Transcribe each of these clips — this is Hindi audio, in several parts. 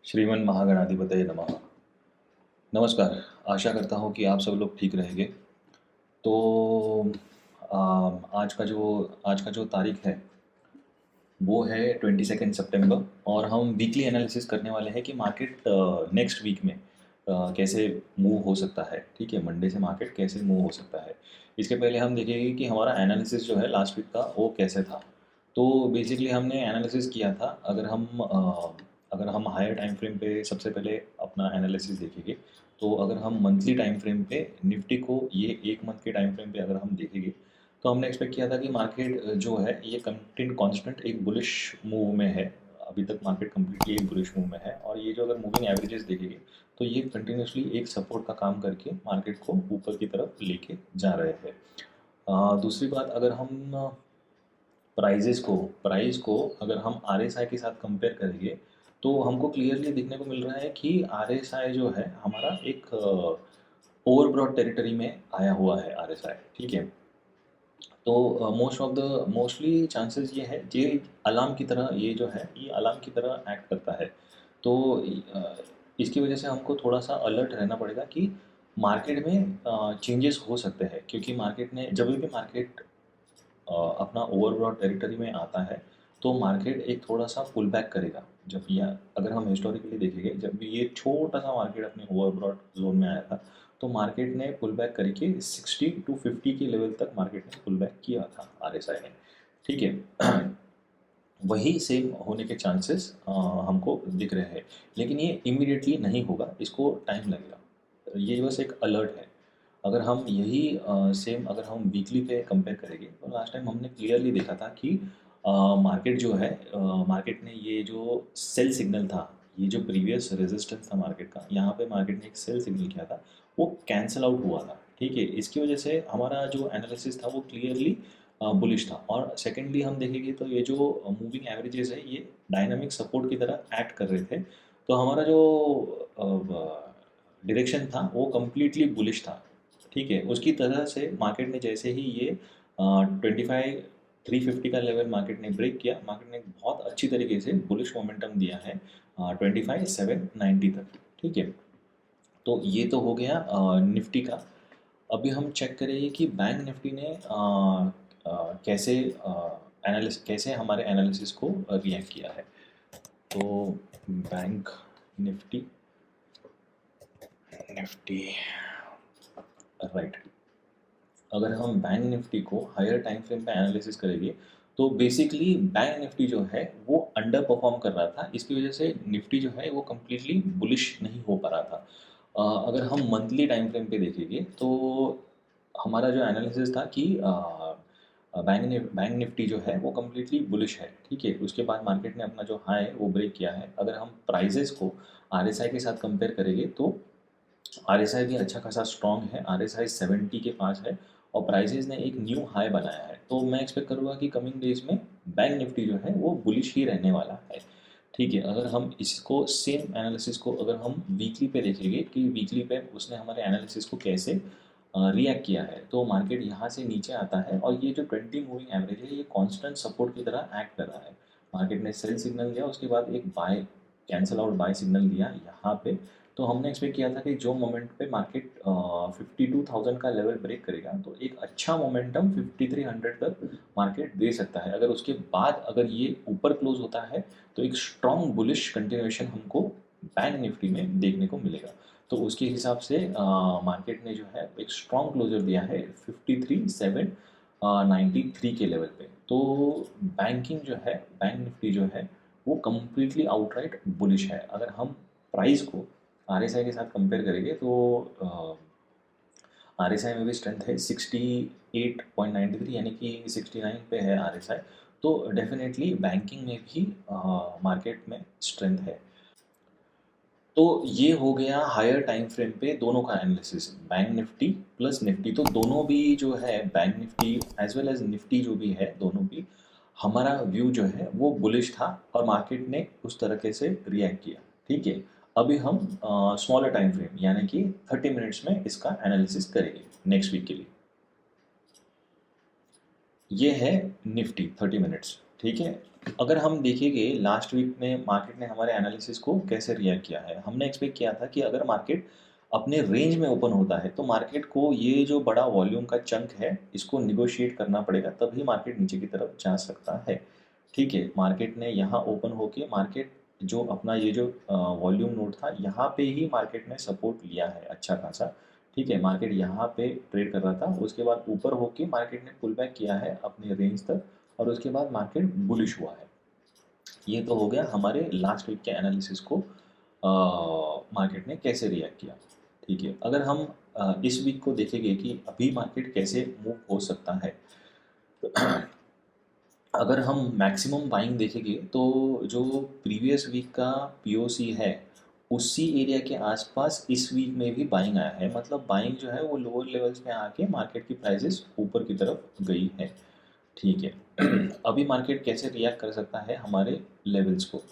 श्रीमन महागणाधिपतये नमः। नमस्कार। आशा करता हूँ कि आप सब लोग ठीक रहेंगे। तो आ, आज का जो तारीख है वो है 22 सितंबर और हम वीकली एनालिसिस करने वाले हैं कि मार्केट नेक्स्ट वीक में कैसे मूव हो सकता है। ठीक है, मंडे से मार्केट कैसे मूव हो सकता है। इसके पहले हम देखेंगे कि हमारा एनालिसिस जो है लास्ट वीक का वो कैसे था। तो बेसिकली हमने एनालिसिस किया था। अगर हम हायर टाइम फ्रेम पे सबसे पहले अपना एनालिसिस देखेंगे, तो अगर हम मंथली टाइम फ्रेम पे निफ्टी को ये एक मंथ के टाइम फ्रेम पे अगर हम देखेंगे, तो हमने एक्सपेक्ट किया था कि मार्केट जो है ये कांस्टेंट एक बुलिश मूव में है। अभी तक मार्केट कम्प्लीटली एक बुलिश मूव में है और ये जो अगर मूविंग एवरेजेस देखेंगे तो ये कंटिन्यूसली एक सपोर्ट का काम करके मार्केट को ऊपर की तरफ लेके जा रहे हैं। दूसरी बात, अगर हम प्राइस को अगर हम RSI के साथ कंपेयर करेंगे, तो हमको क्लियरली देखने को मिल रहा है कि RSI जो है हमारा एक ओवरब्रॉड टेरिटरी में आया हुआ है RSI। ठीक है, तो मोस्टली चांसेस ये है, ये अलार्म की तरह, ये जो है ये अलार्म की तरह एक्ट करता है। तो अ, इसकी वजह से हमको थोड़ा सा अलर्ट रहना पड़ेगा कि मार्केट में चेंजेस हो सकते हैं, क्योंकि मार्केट ने जब भी मार्केट अपना ओवरब्रॉड टेरिटरी में आता है तो मार्केट एक थोड़ा सा पुल बैक करेगा। जब यह अगर हम हिस्टोरिकली देखेंगे, जब भी ये छोटा सा मार्केट अपने ओवरब्रॉड जोन में आया था, तो मार्केट ने पुल बैक करके 60 to 50 के लेवल तक मार्केट ने पुल बैक किया था RSI ने। ठीक है, वही सेम होने के चांसेस हमको दिख रहे हैं, लेकिन ये इमीडिएटली नहीं होगा, इसको टाइम लगेगा। ये बस एक अलर्ट है। अगर हम यही सेम अगर हम वीकली पे कंपेयर करेंगे, तो लास्ट टाइम हमने क्लियरली देखा था कि मार्केट जो है मार्केट ने ये जो सेल सिग्नल था, ये जो प्रीवियस रेजिस्टेंस था मार्केट का, यहाँ पे मार्केट ने एक सेल सिग्नल किया था, वो कैंसल आउट हुआ था। ठीक है, इसकी वजह से हमारा जो एनालिसिस था वो क्लियरली बुलिश था। और सेकेंडली हम देखेंगे तो ये जो मूविंग एवरेजेस है ये डायनामिक सपोर्ट की तरह एक्ट कर रहे थे। तो हमारा जो डायरेक्शन था वो कम्प्लीटली बुलिश था। ठीक है, उसकी तरह से मार्केट ने जैसे ही ये 25 350 का लेवल मार्केट ने ब्रेक किया, मार्केट ने बहुत अच्छी तरीके से बुलिश मोमेंटम दिया है 25 790 तक। ठीक है, तो ये तो हो गया निफ्टी का। अभी हम चेक करेंगे कि बैंक निफ्टी ने कैसे हमारे एनालिसिस को रिएक्ट किया है। तो बैंक निफ्टी निफ्टी राइट, अगर हम बैंक निफ्टी को हायर टाइम फ्रेम पे एनालिसिस करेंगे, तो बेसिकली बैंक निफ्टी जो है वो अंडर परफॉर्म कर रहा था। इसकी वजह से निफ्टी जो है वो कम्प्लीटली बुलिश नहीं हो पा रहा था। अगर हम मंथली टाइम फ्रेम पे देखेंगे, तो हमारा जो एनालिसिस था कि बैंक निफ्टी जो है वो कम्प्लीटली बुलिश है। ठीक है, उसके बाद मार्केट ने अपना जो हाई है वो ब्रेक किया है। अगर हम प्राइजेस को RSI के साथ कंपेयर करेंगे, तो RSI भी अच्छा खासा स्ट्रॉन्ग है, RSI 70 के पास है और प्राइसेस ने एक न्यू हाई बनाया है। तो मैं एक्सपेक्ट करूँगा कि कमिंग डेज में बैंक निफ्टी जो है वो बुलिश ही रहने वाला है। ठीक है, अगर हम इसको सेम एनालिसिस को अगर हम वीकली पे देखेंगे कि वीकली पे उसने हमारे एनालिसिस को कैसे रिएक्ट किया है, तो मार्केट यहाँ से नीचे आता है और ये जो 20 मूविंग एवरेज है ये कांस्टेंट सपोर्ट की तरह एक्ट कर रहा है। मार्केट ने सेल सिग्नल दिया, उसके बाद एक buy cancel out by signal दिया यहाँ पे। तो हमने एक्सपेक्ट किया था कि जो मोमेंट पे मार्केट 52,000 का लेवल ब्रेक करेगा, तो एक अच्छा मोमेंटम 5300 तक मार्केट दे सकता है। अगर उसके बाद अगर ये ऊपर क्लोज होता है, तो एक स्ट्रॉन्ग बुलिश कंटिन्यूएशन हमको बैंक निफ्टी में देखने को मिलेगा। तो उसके हिसाब से मार्केट ने जो है एक स्ट्रॉन्ग क्लोजर दिया है 53,793 के लेवल पे। तो बैंक निफ्टी जो है वो कम्प्लीटली आउटराइट बुलिश है। अगर हम प्राइस को RSI के साथ कंपेयर करेंगे, तो RSI में भी स्ट्रेंथ है 68.93, यानी कि 69 पे है RSI। तो डेफिनेटली बैंकिंग में भी मार्केट में स्ट्रेंथ है। तो ये हो गया हायर टाइम फ्रेम पे दोनों का analysis, bank Nifty plus Nifty. तो दोनों भी जो है bank Nifty as well as Nifty जो भी है, दोनों भी हमारा व्यू जो है वो बुलिश था और मार्केट ने उस तरीके से रिएक्ट किया। ठीक है, अभी हम स्मॉलर टाइम फ्रेम यानी कि 30 मिनट्स में इसका एनालिसिस करेंगे नेक्स्ट वीक के लिए। ये है निफ्टी 30 मिनट्स। ठीक है। अगर हम देखेंगे लास्ट वीक में मार्केट ने हमारे एनालिसिस को कैसे रिएक्ट किया है, हमने एक्सपेक्ट किया था कि अगर मार्केट अपने रेंज में ओपन होता है तो मार्केट को ये जो बड़ा वॉल्यूम का चंक है इसको निगोशिएट करना पड़ेगा, तभी मार्केट नीचे की तरफ जा सकता है। ठीक है, मार्केट ने यहाँ ओपन होके मार्केट जो अपना ये जो वॉल्यूम नोट था यहाँ पे ही मार्केट ने सपोर्ट लिया है अच्छा खासा। ठीक है, मार्केट यहाँ पे ट्रेड कर रहा था, उसके बाद ऊपर होके मार्केट ने पुल बैक किया है अपने रेंज तक और उसके बाद मार्केट बुलिश हुआ है। ये तो हो गया हमारे लास्ट वीक के एनालिसिस को मार्केट ने कैसे रिएक्ट किया। ठीक है, अगर हम इस वीक को देखेंगे कि अभी मार्केट कैसे मूव हो सकता है, तो अगर हम मैक्सिमम बाइंग देखेंगे तो जो प्रीवियस वीक का पीओसी है उसी एरिया के आसपास इस वीक में भी बाइंग आया है, मतलब बाइंग जो है वो लोअर लेवल्स में आके मार्केट की प्राइसेस ऊपर की तरफ गई है। ठीक है, अभी मार्केट कैसे रिएक्ट कर सकता है हमारे लेवल्स को,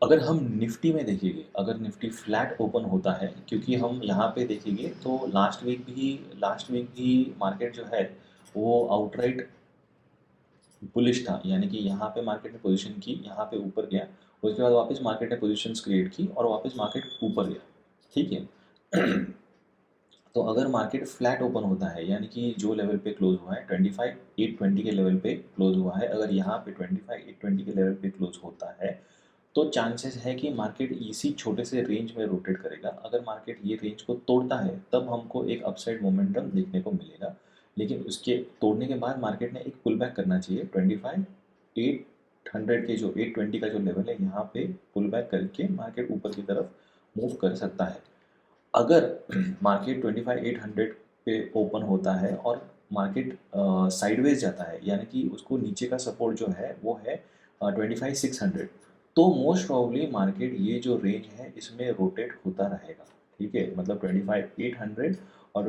अगर हम निफ्टी में देखेंगे, अगर निफ्टी फ्लैट ओपन होता है, क्योंकि हम यहाँ पे देखेंगे तो लास्ट वीक भी मार्केट जो है वो आउटराइट बुलिश था, यानी कि यहाँ पे मार्केट ने पोजीशन की, यहाँ पे ऊपर गया, उसके बाद वापस मार्केट ने पोजीशंस क्रिएट की और वापस मार्केट ऊपर गया। ठीक है। तो अगर मार्केट फ्लैट ओपन होता है, यानी कि जो लेवल पे क्लोज हुआ है 25,820 के लेवल पे क्लोज हुआ है, अगर यहाँ पे 25,820 के लेवल पे क्लोज होता है तो चांसेस है कि मार्केट इसी छोटे से रेंज में रोटेट करेगा। अगर मार्केट ये रेंज को तोड़ता है तब हमको एक अपसाइड मोमेंटम देखने को मिलेगा, लेकिन उसके तोड़ने के बाद मार्केट ने एक पुल बैक करना चाहिए 25,800 के जो 820 का जो लेवल है यहाँ पे पुल बैक करके मार्केट ऊपर की तरफ मूव कर सकता है। अगर मार्केट 25,800 पे ओपन होता है और मार्केट साइडवेज जाता है, यानी कि उसको नीचे का सपोर्ट जो है वो है 25,600, तो मोस्ट प्रॉब्ली मार्केट ये जो रेंज है इसमें रोटेट होता रहेगा। ठीक है, मतलब 25,800 और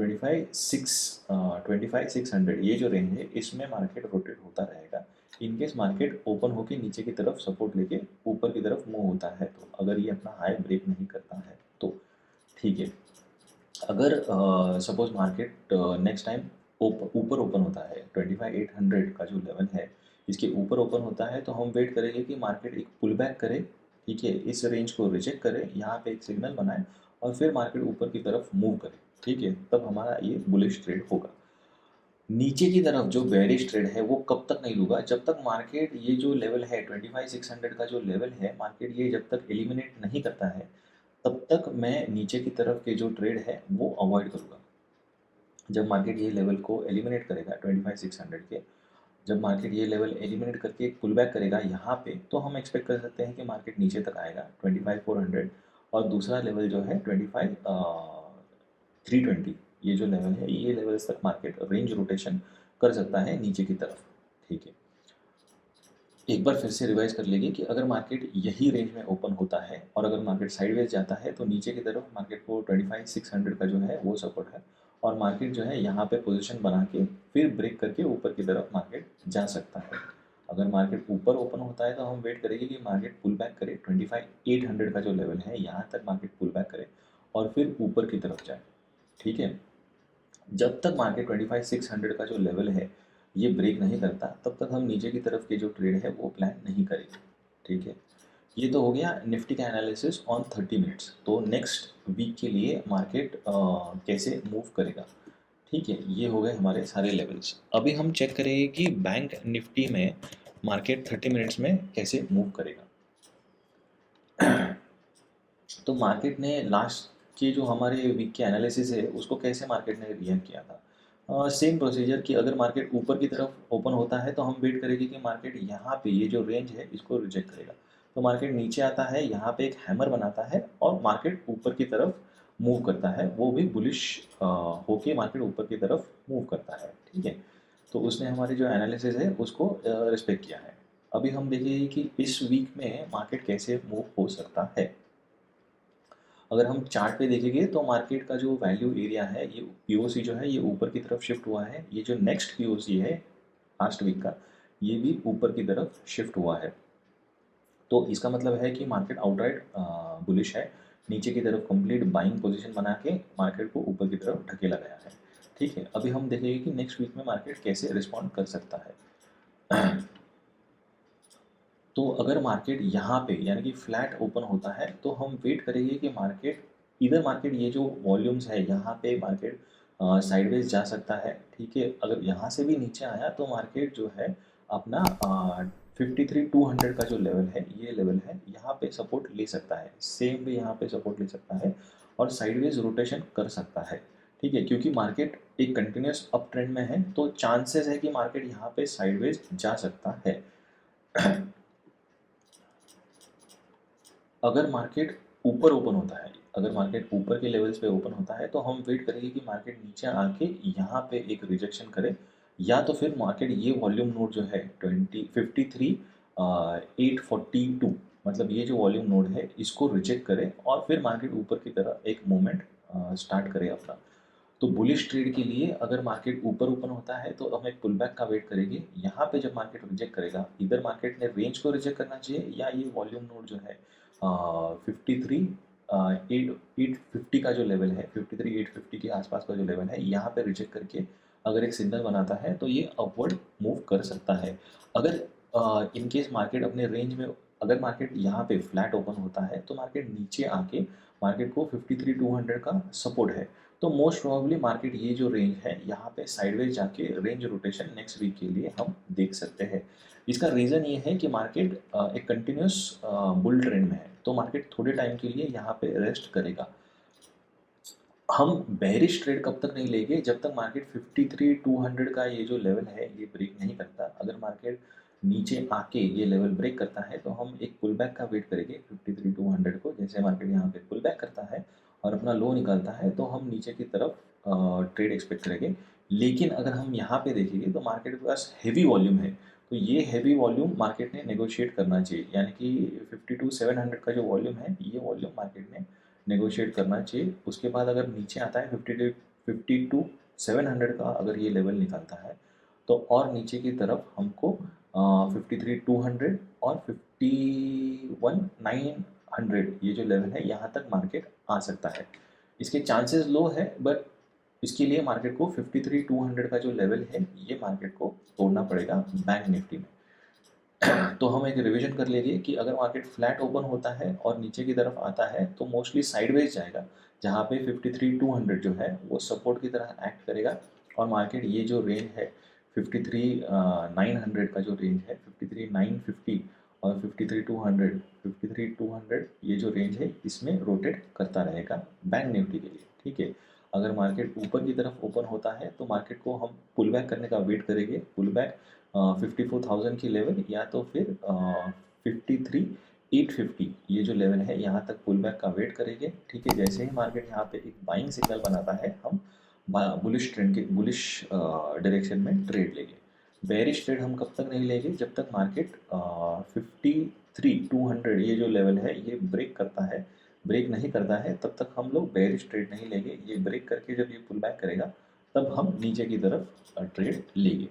25,600 ये जो रेंज है इसमें मार्केट रोटेट होता रहेगा। इनकेस मार्केट ओपन होके नीचे की तरफ सपोर्ट लेके ऊपर की तरफ मूव होता है, तो अगर ये अपना हाई ब्रेक नहीं करता है तो ठीक है। अगर सपोज मार्केट नेक्स्ट टाइम ऊपर ओपन होता है 25,800 का जो लेवल है इसके ऊपर ओपन होता है, तो हम वेट करेंगे कि मार्केट एक पुल बैक करे। ठीक है, इस रेंज को रिजेक्ट करे, यहाँ पे एक सिग्नल बनाए और फिर मार्केट ऊपर की तरफ मूव करे। ठीक है, तब हमारा ये बुलिश ट्रेड होगा। नीचे की तरफ जो बेरिश ट्रेड है वो कब तक नहीं लूँगा, जब तक मार्केट ये जो लेवल है 25,600 का जो लेवल है मार्केट ये जब तक एलिमिनेट नहीं करता है तब तक मैं नीचे की तरफ के जो ट्रेड है वो अवॉइड करूँगा। जब मार्केट ये लेवल को एलिमिनेट करेगा 25,600 के, जब मार्केट ये लेवल एलिमिनेट करके एक पुल बैक करेगा यहाँ पे, तो हम एक्सपेक्ट कर सकते हैं कि मार्केट नीचे तक आएगा 25,400 और दूसरा लेवल जो है 25,320, ये जो लेवल है ये लेवल्स तक मार्केट रेंज रोटेशन कर सकता है नीचे की तरफ। ठीक है, एक बार फिर से रिवाइज कर लेंगे कि अगर मार्केट यही रेंज में ओपन होता है और अगर मार्केट साइडवेज जाता है तो नीचे की तरफ मार्केट को 25,600 का जो है वो सपोर्ट है और मार्केट जो है यहाँ पे पोजीशन बना के फिर ब्रेक करके ऊपर की तरफ मार्केट जा सकता है। अगर मार्केट ऊपर ओपन होता है तो हम वेट करेंगे कि मार्केट पुल बैक करे 25,800 का जो लेवल है यहाँ तक मार्केट पुल बैक करे और फिर ऊपर की तरफ जाए। ठीक है, जब तक मार्केट 25,600 का जो लेवल है ये ब्रेक नहीं करता तब तक हम नीचे की तरफ के जो ट्रेड है वो प्लान नहीं करेंगे। ठीक है, ये तो हो गया निफ्टी का एनालिसिस ऑन 30 मिनट्स। तो नेक्स्ट वीक के लिए मार्केट कैसे मूव करेगा। ठीक है, ये हो गए हमारे सारे लेवल्स। अभी हम चेक करेंगे कि बैंक निफ्टी में मार्केट 30 मिनट्स में कैसे मूव करेगा। तो मार्केट ने लास्ट के जो हमारे वीक के एनालिसिस है उसको कैसे मार्केट ने रिएक्ट किया था, सेम प्रोसीजर कि अगर मार्केट ऊपर की तरफ ओपन होता है तो हम वेट करेंगे कि मार्केट यहाँ पे ये जो रेंज है इसको रिजेक्ट करेगा, तो मार्केट नीचे आता है, यहाँ पे एक हैमर बनाता है और मार्केट ऊपर की तरफ मूव करता है, वो भी बुलिश होके मार्केट ऊपर की तरफ मूव करता है। ठीक है, तो उसने हमारी जो एनालिसिस है उसको रिस्पेक्ट किया है। अभी हम देखेंगे कि इस वीक में मार्केट कैसे मूव हो सकता है। अगर हम चार्ट पे देखेंगे तो मार्केट का जो वैल्यू एरिया है ये पीओसी जो है ये ऊपर की तरफ शिफ्ट हुआ है, ये जो नेक्स्ट पीओसी है लास्ट वीक का ये भी ऊपर की तरफ शिफ्ट हुआ है, तो इसका मतलब है कि मार्केट आउटराइट बुलिश है, नीचे की तरफ कंप्लीट बाइंग पोजीशन बना के मार्केट को ऊपर की तरफ ढकेला गया है। ठीक है, अभी हम देखेंगे कि नेक्स्ट वीक में मार्केट कैसे रिस्पॉन्ड कर सकता है। तो अगर मार्केट यहाँ पे यानी कि फ्लैट ओपन होता है तो हम वेट करेंगे कि मार्केट ये जो वॉल्यूम्स है यहाँ पे मार्केट साइडवेज जा सकता है, ठीक है। अगर यहाँ से भी नीचे आया तो मार्केट जो है अपना 53,200 का जो लेवल है, ये लेवल है, यहाँ पे सपोर्ट ले सकता है, सेम भी यहाँ पे सपोर्ट ले सकता है और साइडवेज रोटेशन कर सकता है, ठीक है। क्योंकि मार्केट एक कंटिन्यूस अप ट्रेंड में है तो चांसेस है कि मार्केट यहाँ पे साइडवेज जा सकता है। अगर मार्केट ऊपर ओपन होता है, अगर मार्केट ऊपर के लेवल्स पे ओपन होता है तो हम वेट करेंगे कि मार्केट नीचे आके यहाँ पे एक रिजेक्शन करे, या तो फिर मार्केट ये वॉल्यूम नोड जो है 842, मतलब ये जो वॉल्यूम नोड है इसको रिजेक्ट करे और फिर मार्केट ऊपर की तरफ एक मूवमेंट स्टार्ट करे अपना। तो बुलिश ट्रेड के लिए अगर मार्केट ऊपर ओपन होता है तो हम एक पुल बैक का वेट करेंगे। यहाँ पे जब मार्केट रिजेक्ट करेगा, इधर मार्केट ने रेंज को रिजेक्ट करना चाहिए या ये वॉल्यूम नोड जो है 53 850 का जो लेवल है, 53,850 के आसपास का जो लेवल है, यहाँ पे रिजेक्ट करके अगर एक सिग्नल बनाता है तो ये अपवर्ड मूव कर सकता है। अगर इन केस मार्केट अपने रेंज में, अगर मार्केट यहाँ पे फ्लैट ओपन होता है तो मार्केट नीचे आके मार्केट को 53,200 का सपोर्ट है, तो मोस्ट प्रोबेबली मार्केट ये जो रेंज है यहाँ पे साइडवेज जाके रेंज रोटेशन नेक्स्ट वीक के लिए हम देख सकते हैं। इसका रीज़न ये है कि मार्केट एक कंटिन्यूस बुल ट्रेंड में है, तो मार्केट थोड़े टाइम के लिए यहाँ पे रेस्ट करेगा। हम बेरिश ट्रेड कब तक नहीं लेंगे, जब तक मार्केट 53,200 का ये जो लेवल है ये ब्रेक नहीं करता। अगर मार्केट नीचे आके ये लेवल ब्रेक करता है तो हम एक पुल बैक का वेट करेंगे 53,200 को। जैसे मार्केट यहाँ पे पुल बैक करता है और अपना लो निकालता है तो हम नीचे की तरफ ट्रेड एक्सपेक्ट करेंगे। लेकिन अगर हम यहाँ पे देखेंगे तो मार्केट के पास हेवी वॉल्यूम है, तो ये हेवी वॉल्यूम मार्केट ने नेगोशिएट करना चाहिए, यानी कि 52,700 का जो वॉल्यूम है ये वॉल्यूम मार्केट ने नेगोशिएट करना चाहिए। उसके बाद अगर नीचे आता है 52,700 का, अगर ये लेवल निकलता है तो और नीचे की तरफ हमको 53,200 और 51,900 ये जो लेवल है यहाँ तक मार्केट आ सकता है। इसके चांसेस लो है, बट इसके लिए मार्केट को 53,200 का जो लेवल है ये मार्केट को तोड़ना पड़ेगा बैंक निफ्टी में। तो हम एक रिवीजन कर लेंगे कि अगर मार्केट फ्लैट ओपन होता है और नीचे की तरफ आता है तो मोस्टली साइडवेज जाएगा, जहाँ पे 53,200 जो है वो सपोर्ट की तरह एक्ट करेगा और मार्केट ये जो रेंज है 53,900 का जो रेंज है, 53,950 और 53,200, 53,200 ये जो रेंज है इसमें रोटेट करता रहेगा बैंक निफ्टी के लिए, ठीक है। अगर मार्केट ऊपर की तरफ ओपन होता है तो मार्केट को हम पुल बैक करने का वेट करेंगे, पुल बैक 54,000 की लेवल या तो फिर 53,850 ये जो लेवल है यहाँ तक पुल बैक का वेट करेंगे, ठीक है। जैसे ही मार्केट यहाँ पे एक बाइंग सिग्नल बनाता है हम बुलिश ट्रेंड के बुलिश डायरेक्शन में ट्रेड लेंगे। बेरिश ट्रेड हम कब तक नहीं लेंगे, जब तक मार्केट 53,200 ये जो लेवल है ये ब्रेक करता है, ब्रेक नहीं करता है तब तक हम लोग बेरिश ट्रेड नहीं लेंगे। ये ब्रेक करके जब ये पुल बैक करेगा तब हम नीचे की तरफ ट्रेड लेंगे,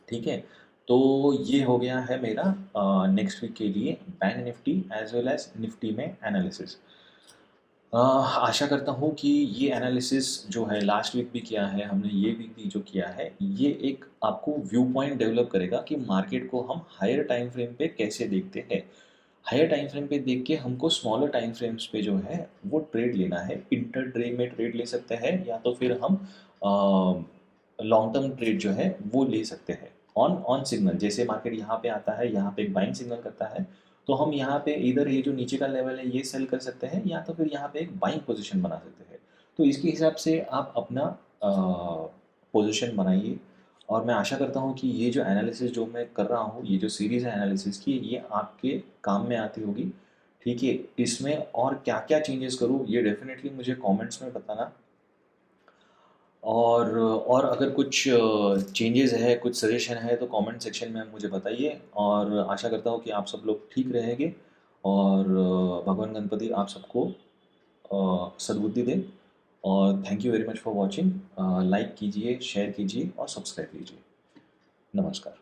ठीक है। तो ये हो गया है मेरा नेक्स्ट वीक के लिए bank Nifty as well as Nifty में एनालिसिस। आशा करता हूँ कि ये एनालिसिस जो है लास्ट वीक भी किया है हमने, ये वीक भी जो किया है, ये एक आपको व्यू पॉइंट डेवलप करेगा कि मार्केट को हम हायर टाइम फ्रेम पे कैसे देखते हैं। हायर टाइम फ्रेम पे देख के हमको स्मॉलर टाइम फ्रेम्स पे जो है वो ट्रेड लेना है। इंटर डे में ट्रेड ले सकते हैं या तो फिर हम लॉन्ग टर्म ट्रेड जो है वो ले सकते हैं ऑन ऑन सिग्नल। जैसे मार्केट यहाँ पे आता है, यहाँ पे एक बाइंग सिग्नल करता है तो हम यहाँ पे इधर ये जो नीचे का लेवल है ये सेल कर सकते हैं या तो फिर यहाँ पे एक बाइंग पोजीशन बना सकते हैं। तो इसके हिसाब से आप अपना पोजीशन बनाइए और मैं आशा करता हूँ कि ये जो एनालिसिस जो मैं कर रहा हूँ, ये जो सीरीज़ है एनालिसिस की, ये आपके काम में आती होगी, ठीक है। इसमें और क्या क्या चेंजेस करूँ ये डेफिनेटली मुझे कमेंट्स में बताना, और अगर कुछ चेंजेस है, कुछ सजेशन है तो कमेंट सेक्शन में मुझे बताइए। और आशा करता हूँ कि आप सब लोग ठीक रहेंगे और भगवान गणपति आप सबको सद्बुद्धि दे। और thank you very much for watching. Like कीजिए, शेयर कीजिए और सब्सक्राइब कीजिए। नमस्कार।